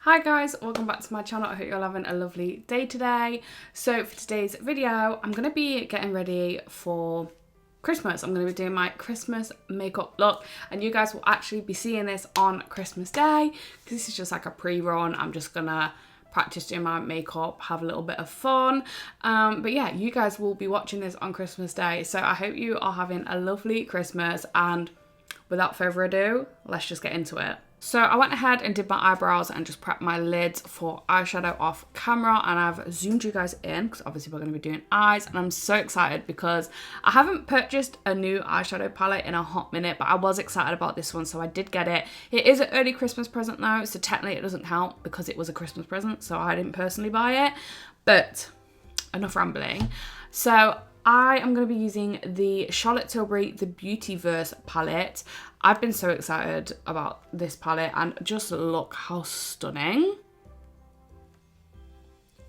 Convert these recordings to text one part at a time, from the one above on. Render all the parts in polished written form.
Hi guys, welcome back to my channel. I hope you're having a lovely day today. So for today's video, I'm going to be getting ready for Christmas. I'm going to be doing my Christmas makeup look, and you guys will actually be seeing this on Christmas Day because this is just like a pre-run. I'm just going to practice doing my makeup, have a little bit of fun. But yeah, you guys will be watching this on Christmas Day. So I hope you are having a lovely Christmas, and without further ado, let's just get into it. So I went ahead and did my eyebrows and just prepped my lids for eyeshadow off camera, and I've zoomed you guys in because obviously we're going to be doing eyes, and I'm so excited because I haven't purchased a new eyeshadow palette in a hot minute, but I was excited about this one, so I did get it. It is an early Christmas present though, so technically it doesn't count because it was a Christmas present, so I didn't personally buy it, but enough rambling. So I am going to be using the Charlotte Tilbury The Beautyverse palette. I've been so excited about this palette, and just look how stunning.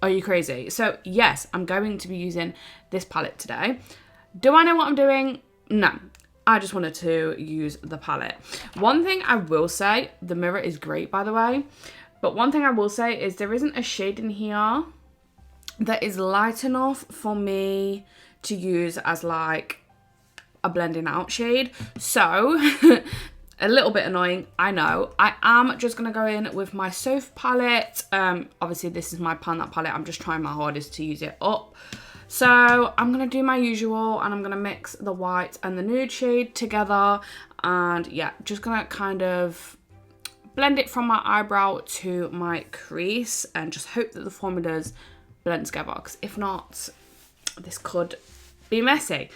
Are you crazy? So yes, I'm going to be using this palette today. Do I know what I'm doing? No. I just wanted to use the palette. One thing I will say, the mirror is great by the way, but one thing I will say is there isn't a shade in here that is light enough for me to use as like a blending out shade. So a little bit annoying, I know. I am just gonna go in with my Soph palette. Obviously this is my Pan That palette. I'm just trying my hardest to use it up. So I'm gonna do my usual, and I'm gonna mix the white and the nude shade together, and yeah, just gonna kind of blend it from my eyebrow to my crease and just hope that the formulas blend together, because if not, this could be messy,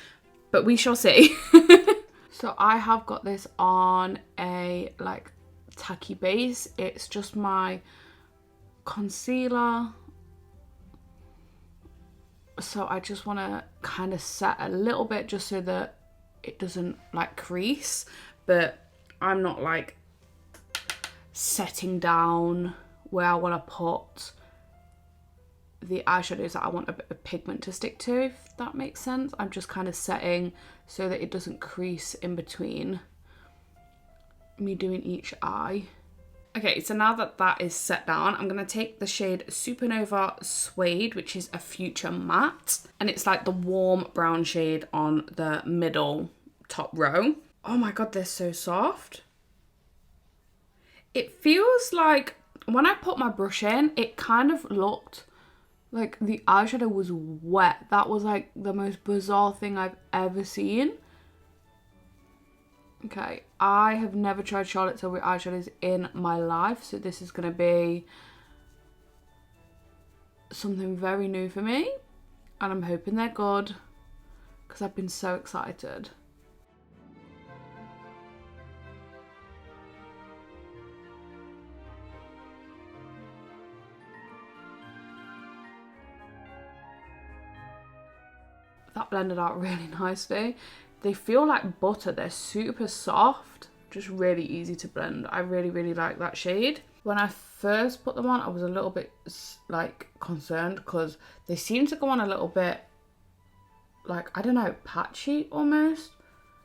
but we shall see. So I have got this on a like tacky base. It's just my concealer, so I just want to kind of set a little bit just so that it doesn't like crease, but I'm not like setting down where I want to put the eyeshadows that I want a bit of pigment to stick to, if that makes sense. I'm just kind of setting so that it doesn't crease in between me doing each eye. Okay, so now that that is set down, I'm going to take the shade Supernova Suede, which is a future matte, and it's like the warm brown shade on the middle top row. Oh my god, they're so soft. It feels like when I put my brush in, it kind of looked like the eyeshadow was wet. That was like the most bizarre thing I've ever seen. Okay, I have never tried Charlotte Tilbury eyeshadows in my life, so this is going to be something very new for me, and I'm hoping they're good because I've been so excited. That blended out really nicely. They feel like butter. They're super soft, just really easy to blend. I really like that shade. When I first put them on, I was a little bit like concerned because they seem to go on a little bit like, I don't know, patchy almost,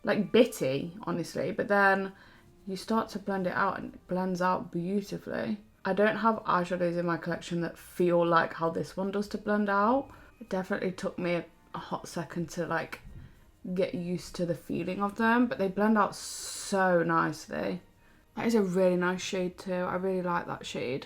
like bitty, honestly. But then you start to blend it out and it blends out beautifully. I don't have eyeshadows in my collection that feel like how this one does to blend out. It definitely took me a hot second to like get used to the feeling of them, but they blend out so nicely. That is a really nice shade too. I really like that shade,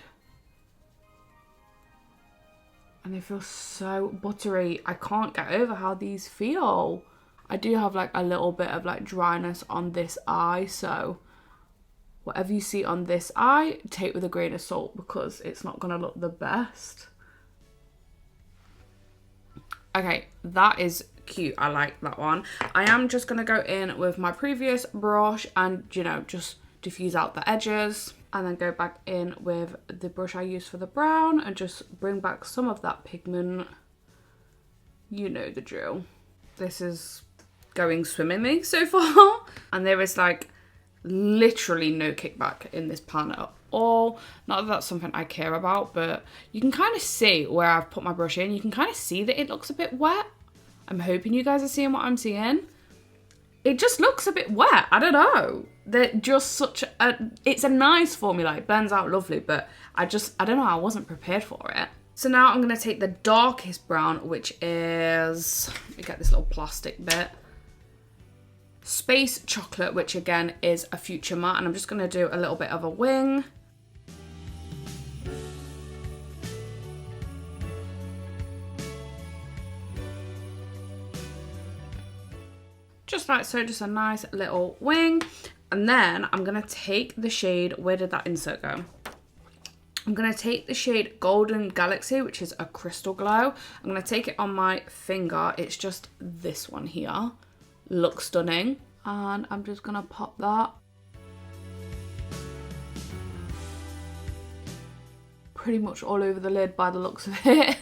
and they feel so buttery. I can't get over how these feel. I do have like a little bit of like dryness on this eye, so whatever you see on this eye, take with a grain of salt because it's not gonna look the best. Okay, that is cute. I like that one. I am just going to go in with my previous brush and, you know, just diffuse out the edges, and then go back in with the brush I used for the brown and just bring back some of that pigment. You know the drill. This is going swimmingly so far, and there is like literally no kickback in this pan at all. Not that that's something I care about, but you can kind of see where I've put my brush in. You can kind of see that it looks a bit wet. I'm hoping you guys are seeing what I'm seeing. It just looks a bit wet. I don't know. they're just such a, it's a nice formula. It blends out lovely, but I don't know, I wasn't prepared for it. So now I'm going to take the darkest brown, which is, let me get this little plastic bit. Space Chocolate, which again is a future matte, and I'm just going to do a little bit of a wing. Just like so, just a nice little wing. And then I'm going to take the shade, where did that insert go? I'm going to take the shade Golden Galaxy, which is a crystal glow. I'm going to take it on my finger. It's just this one here. Looks stunning. And I'm just going to pop that. Pretty much all over the lid by the looks of it.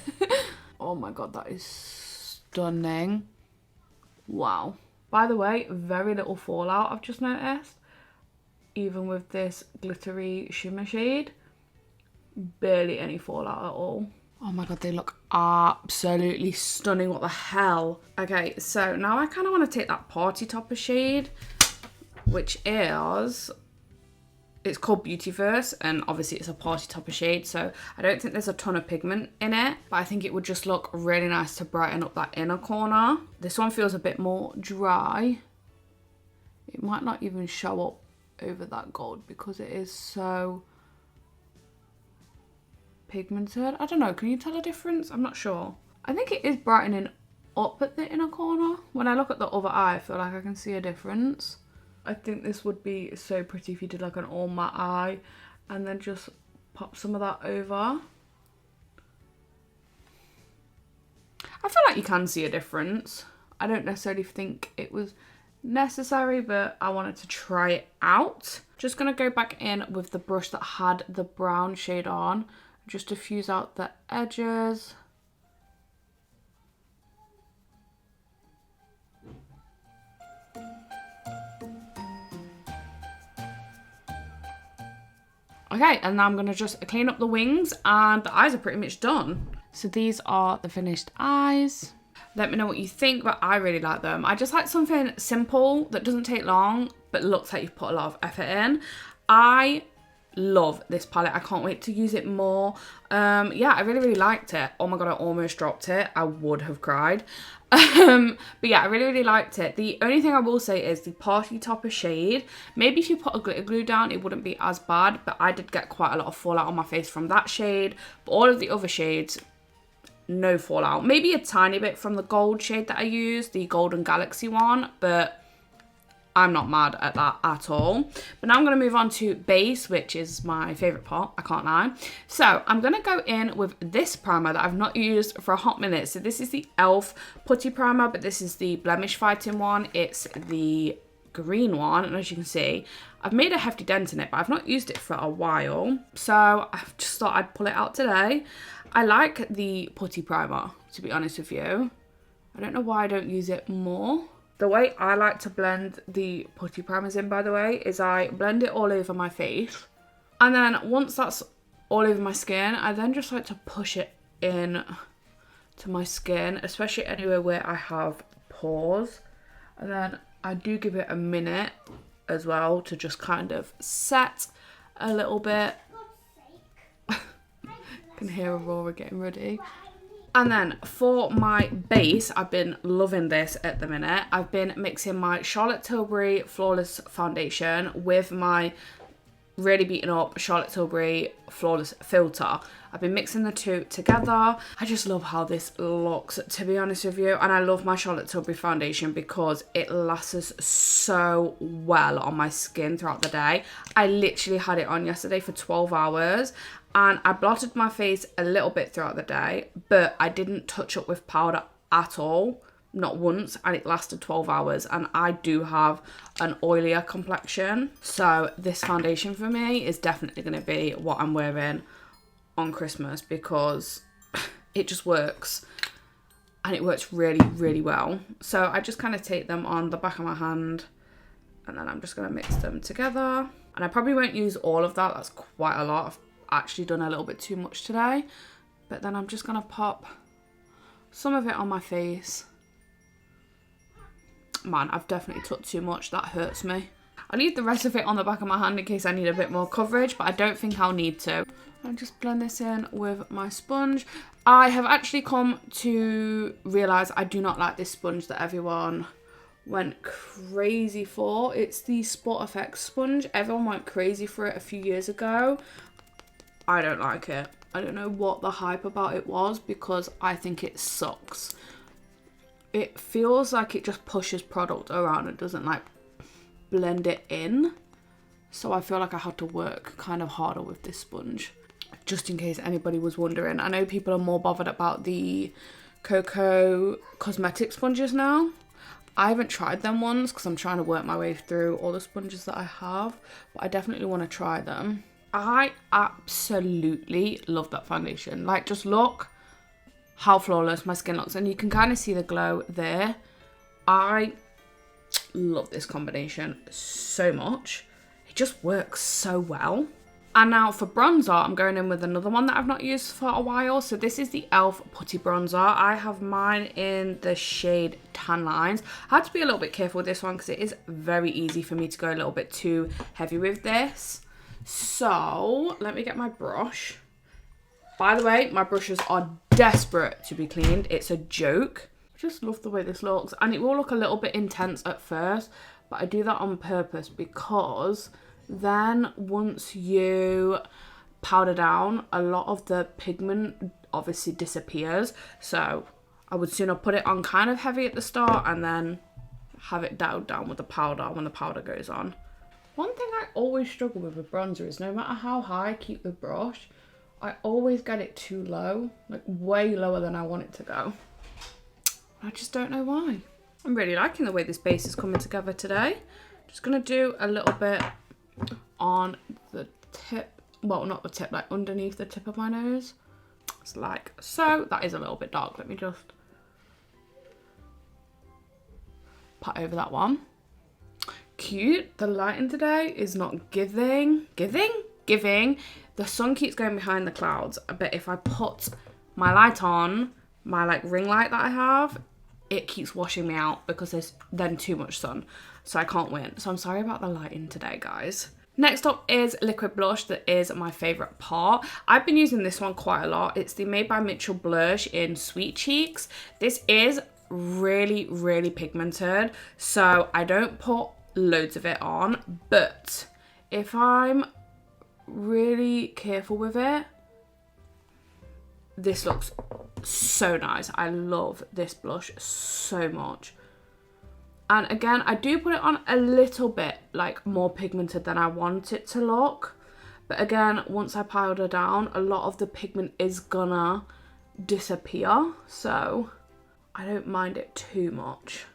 Oh my god, that is stunning. Wow. By the way, very little fallout I've just noticed. Even with this glittery shimmer shade. Barely any fallout at all. Oh my god, they look absolutely stunning. What the hell? Okay, so now I kind of want to take that Party Topper shade, which is, it's called Beautyverse, and obviously it's a Party Topper shade, so I don't think there's a ton of pigment in it, but I think it would just look really nice to brighten up that inner corner. This one feels a bit more dry. It might not even show up over that gold because it is so pigmented. I don't know, can you tell a difference? I'm not sure. I think it is brightening up at the inner corner. When I look at the other eye, I feel like I can see a difference. I think this would be so pretty if you did like an all matte eye and then just pop some of that over. I feel like you can see a difference. I don't necessarily think it was necessary, but I wanted to try it out. Just gonna go back in with the brush that had the brown shade on, just to fuse out the edges. Okay, and now I'm gonna just clean up the wings, and the eyes are pretty much done. So these are the finished eyes. Let me know what you think, but I really like them. I just like something simple that doesn't take long, but looks like you've put a lot of effort in. I love this palette. I can't wait to use it more. Yeah, I really liked it. Oh my god, I almost dropped it. I would have cried. But yeah, I really liked it. The only thing I will say is the Party Topper shade. Maybe if you put a glitter glue down, it wouldn't be as bad, but I did get quite a lot of fallout on my face from that shade. But all of the other shades, no fallout. Maybe a tiny bit from the gold shade that I used, the Golden Galaxy one, but I'm not mad at that at all. But now I'm going to move on to base, which is my favourite part, I can't lie. So I'm going to go in with this primer that I've not used for a hot minute. So this is the e.l.f. Putty Primer, but this is the blemish fighting one. It's the green one, and as you can see, I've made a hefty dent in it, but I've not used it for a while. So I've just thought I'd pull it out today. I like the Putty Primer, to be honest with you. I don't know why I don't use it more. The way I like to blend the putty primers in, by the way, is I blend it all over my face. And then once that's all over my skin, I then just like to push it in to my skin, especially anywhere where I have pores. And then I do give it a minute as well to just kind of set a little bit. Can hear Aurora getting ready. And then for my base, I've been loving this at the minute. I've been mixing my Charlotte Tilbury Flawless Foundation with my really beaten up Charlotte Tilbury Flawless Filter. I've been mixing the two together. I just love how this looks, to be honest with you. And I love my Charlotte Tilbury foundation because it lasts so well on my skin throughout the day. I literally had it on yesterday for 12 hours. And I blotted my face a little bit throughout the day, but I didn't touch up with powder at all, not once, and it lasted 12 hours. And I do have an oilier complexion, so this foundation for me is definitely going to be what I'm wearing on Christmas because it just works, and it works really well. So I just kind of take them on the back of my hand, and then I'm just going to mix them together. And I probably won't use all of that, that's quite a lot. I've actually done a little bit too much today, but then I'm just gonna pop some of it on my face. Man, I've definitely took too much, that hurts me. I'll leave the rest of it on the back of my hand in case I need a bit more coverage, but I don't think I'll need to. I'll just blend this in with my sponge. I have actually come to realise I do not like this sponge that everyone went crazy for. It's the Spot Effects sponge. Everyone went crazy for it a few years ago. I don't like it. I don't know what the hype about it was because I think it sucks. It feels like it just pushes product around and doesn't like blend it in. So I feel like I had to work kind of harder with this sponge. Just in case anybody was wondering. I know people are more bothered about the Cocoa cosmetic sponges now. I haven't tried them ones because I'm trying to work my way through all the sponges that I have, but I definitely want to try them. I absolutely love that foundation. Like, just look how flawless my skin looks, and you can kind of see the glow there. I love this combination so much. It just works so well. And now for bronzer, I'm going in with another one that I've not used for a while. So this is the e.l.f. Putty Bronzer. I have mine in the shade Tan Lines. I had to be a little bit careful with this one because it is very easy for me to go a little bit too heavy with this. So let me get my brush. By the way, my brushes are desperate to be cleaned. It's a joke. I just love the way this looks. And it will look a little bit intense at first, but I do that on purpose because then once you powder down, a lot of the pigment obviously disappears. So I would sooner put it on kind of heavy at the start and then have it dialed down with the powder when the powder goes on. One thing I always struggle with bronzer is no matter how high I keep the brush, I always get it too low, like way lower than I want it to go. I just don't know why. I'm really liking the way this base is coming together today. Just gonna do a little bit on the tip, well, not the tip, like underneath the tip of my nose. It's like so. That is a little bit dark. Let me just pat over that one. Cute. The lighting today is not giving. The sun keeps going behind the clouds, but if I put my light on, my like ring light that I have, it keeps washing me out because there's then too much sun, so I can't win. So I'm sorry about the lighting today, guys. Next up is liquid blush. That is my favourite part. I've been using this one quite a lot. It's the Made by Mitchell blush in Sweet Cheeks. This is really, really pigmented, so I don't put loads of it on, but if I'm really careful with it, this looks so nice. I love this blush so much. And again, I do put it on a little bit like more pigmented than I want it to look, but again, once I powder down, a lot of the pigment is gonna disappear, so I don't mind it too much.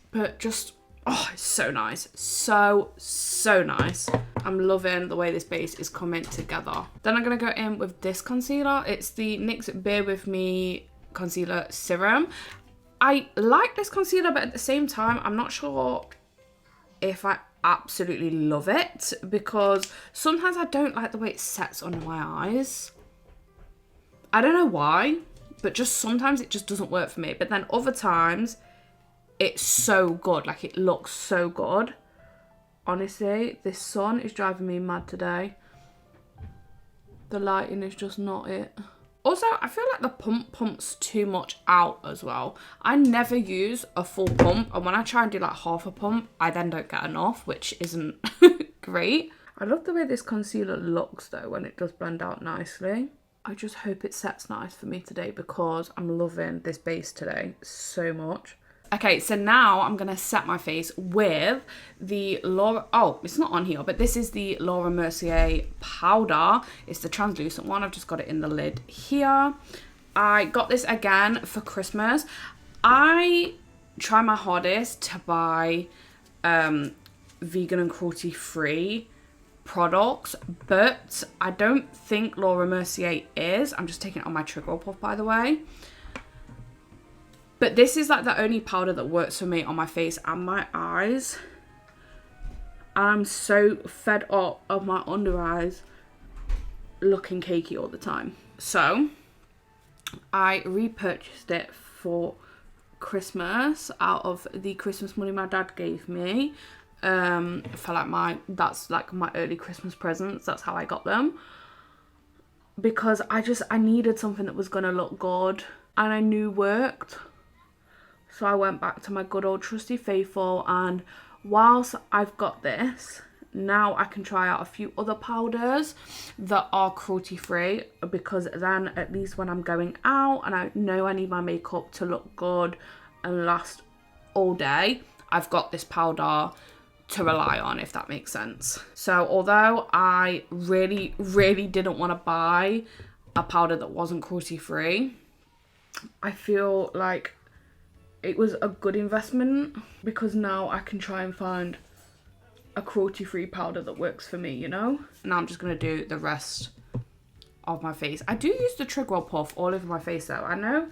But just, oh, it's so nice. So nice. I'm loving the way this base is coming together. Then I'm going to go in with this concealer. It's the NYX Bear With Me Concealer Serum. I like this concealer, but at the same time, I'm not sure if I absolutely love it because sometimes I don't like the way it sets under my eyes. I don't know why, but just sometimes it just doesn't work for me. But then other times, it's so good. Like, it looks so good. Honestly, this sun is driving me mad today. The lighting is just not it. Also, I feel like the pump pumps too much out as well. I never use a full pump, and when I try and do like half a pump, I then don't get enough, which isn't great. I love the way this concealer looks though when it does blend out nicely. I just hope it sets nice for me today because I'm loving this base today so much. Okay, so now I'm going to set my face with the Laura... Oh, it's not on here, but this is the Laura Mercier powder. It's the translucent one. I've just got it in the lid here. I got this again for Christmas. I try my hardest to buy vegan and cruelty-free products, but I don't think Laura Mercier is. I'm just taking it on my trigger puff, by the way. But this is like the only powder that works for me on my face and my eyes. And I'm so fed up of my under eyes looking cakey all the time. So I repurchased it for Christmas out of the Christmas money my dad gave me. For like that's like my early Christmas presents. That's how I got them. Because I needed something that was gonna look good and I knew worked. So I went back to my good old trusty faithful, and whilst I've got this, now I can try out a few other powders that are cruelty free, because then at least when I'm going out and I know I need my makeup to look good and last all day, I've got this powder to rely on, if that makes sense. So although I really didn't want to buy a powder that wasn't cruelty free, I feel like it was a good investment, because now I can try and find a cruelty free powder that works for me, you know. Now I'm just going to do the rest of my face. I do use the Grwm puff all over my face though. I know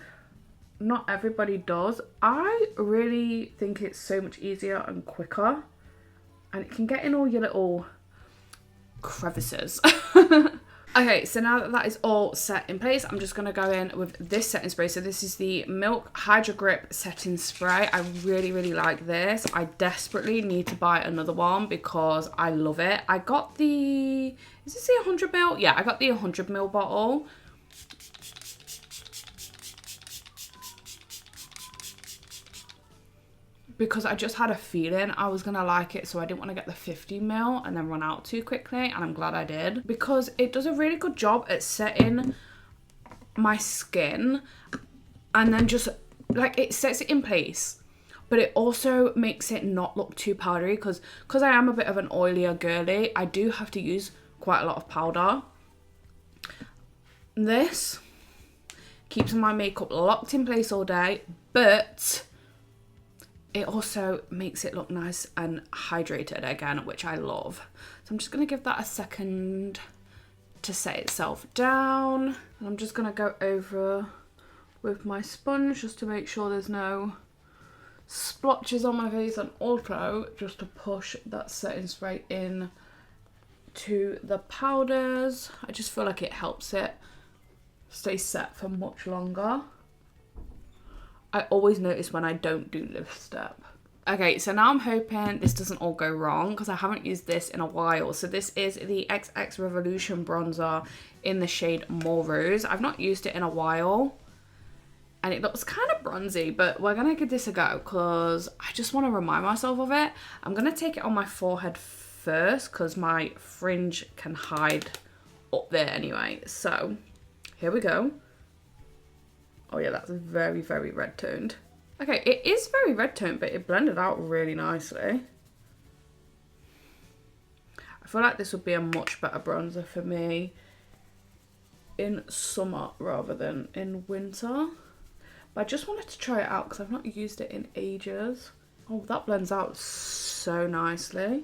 not everybody does. I really think it's so much easier and quicker, and it can get in all your little crevices. Okay, so now that that is all set in place, I'm just going to go in with this setting spray. So this is the Milk Hydro Grip Setting Spray. I really like this. I desperately need to buy another one because I love it. I got the, is this the 100ml? Yeah, I got the 100ml bottle. Because I just had a feeling I was going to like it, so I didn't want to get the 50ml and then run out too quickly, and I'm glad I did. Because it does a really good job at setting my skin, and then just, like, it sets it in place. But it also makes it not look too powdery, because I am a bit of an oilier girly, I do have to use quite a lot of powder. This keeps my makeup locked in place all day, but it also makes it look nice and hydrated again, which I love. So I'm just going to give that a second to set itself down. And I'm just going to go over with my sponge just to make sure there's no splotches on my face, and also just to push that setting spray in to the powders. I just feel like it helps it stay set for much longer. I always notice when I don't do this step. Okay, so now I'm hoping this doesn't all go wrong, because I haven't used this in a while. So this is the XX Revolution bronzer in the shade More Rose. I've not used it in a while, and it looks kind of bronzy, but we're gonna give this a go because I just want to remind myself of it. I'm gonna take it on my forehead first because my fringe can hide up there anyway. So here we go. Oh yeah, that's very red toned. Okay, it is very red toned, but it blended out really nicely. I feel like this would be a much better bronzer for me in summer rather than in winter. But I just wanted to try it out because I've not used it in ages. Oh, that blends out so nicely.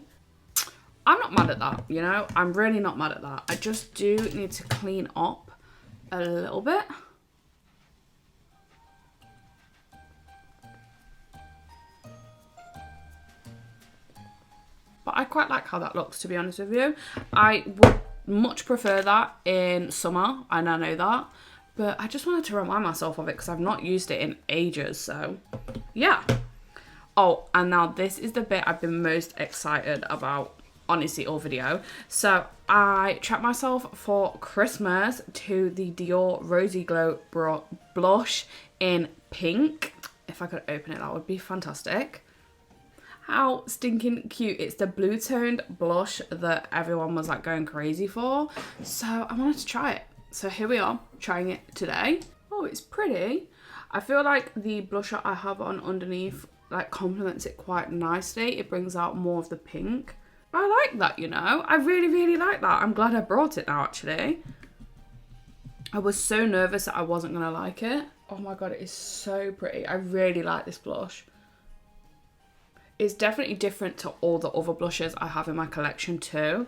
I'm not mad at that, you know? I'm really not mad at that. I just do need to clean up a little bit. But I quite like how that looks, to be honest with you. I would much prefer that in summer, and I know that. But I just wanted to remind myself of it because I've not used it in ages, so yeah. Oh, and now this is the bit I've been most excited about, honestly, all video. So I treated myself for Christmas to the Dior Rosy Glow blush in pink. If I could open it, that would be fantastic. How stinking cute. It's the blue toned blush that everyone was like going crazy for. So I wanted to try it. So here we are, trying it today. Oh, it's pretty. I feel like the blusher I have on underneath like complements it quite nicely. It brings out more of the pink. I like that, you know. I really like that. I'm glad I brought it now, actually. I was so nervous that I wasn't gonna like it. Oh my god, it is so pretty. I really like this blush. It's definitely different to all the other blushes I have in my collection too.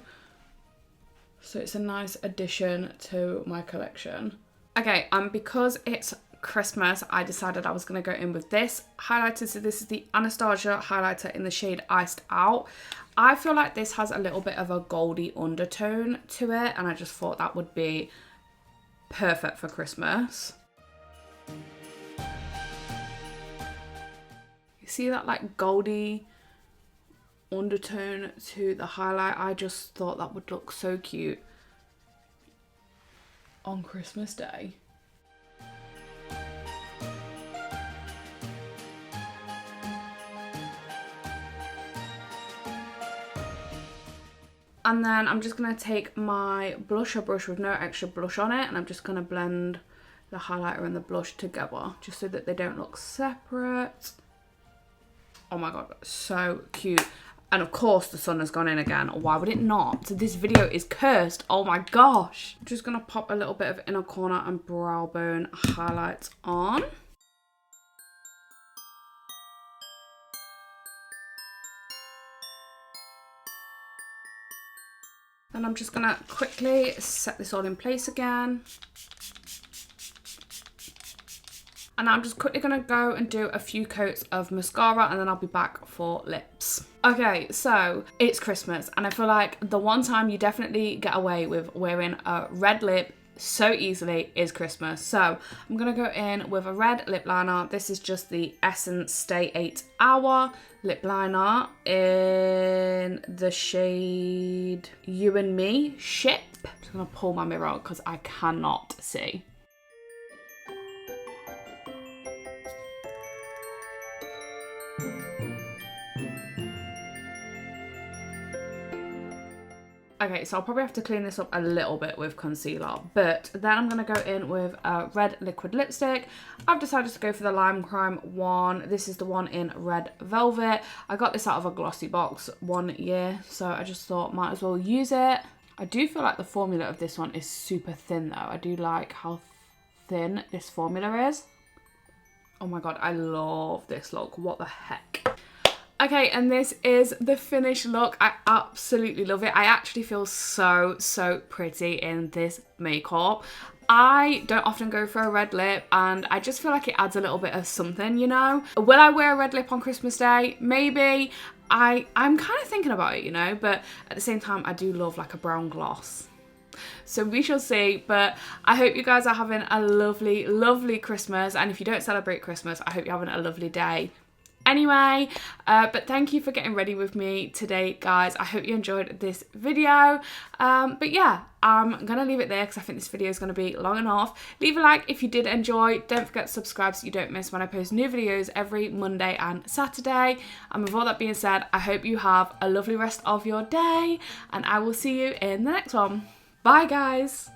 So it's a nice addition to my collection. Okay, because it's Christmas, I decided I was going to go in with this highlighter. So this is the Anastasia highlighter in the shade Iced Out. I feel like this has a little bit of a goldy undertone to it, and I just thought that would be perfect for Christmas. You see that like goldy undertone to the highlight? I just thought that would look so cute on Christmas Day. And then I'm just going to take my blusher brush with no extra blush on it, and I'm just going to blend the highlighter and the blush together just so that they don't look separate. Oh my god, so cute. And of course the sun has gone in again. Why would it not? So this video is cursed. Oh my gosh. I'm just going to pop a little bit of inner corner and brow bone highlights on. Then I'm just gonna quickly set this all in place again. And I'm just quickly gonna go and do a few coats of mascara, and then I'll be back for lips. Okay, so it's Christmas, and I feel like the one time you definitely get away with wearing a red lip so easily is Christmas. So I'm gonna go in with a red lip liner. This is just the Essence Stay 8 Hour lip liner in the shade You and Me Ship. I'm just gonna pull my mirror out because I cannot see. Okay, so I'll probably have to clean this up a little bit with concealer, but then I'm going to go in with a red liquid lipstick. I've decided to go for the Lime Crime one. This is the one in Red Velvet. I got this out of a glossy box 1 year, so I just thought might as well use it. I do feel like the formula of this one is super thin though. I do like how thin this formula is. Oh my god, I love this look. What the heck? Okay, and this is the finished look. I absolutely love it. I actually feel so pretty in this makeup. I don't often go for a red lip, and I just feel like it adds a little bit of something, you know? Will I wear a red lip on Christmas Day? Maybe. I'm kind of thinking about it, you know? But at the same time, I do love like a brown gloss. So we shall see, but I hope you guys are having a lovely Christmas, and if you don't celebrate Christmas, I hope you're having a lovely day. Anyway, but thank you for getting ready with me today, guys. I hope you enjoyed this video. But yeah, I'm gonna leave it there because I think this video is gonna be long enough. Leave a like if you did enjoy. Don't forget to subscribe so you don't miss when I post new videos every Monday and Saturday. And with all that being said, I hope you have a lovely rest of your day, and I will see you in the next one. Bye, guys.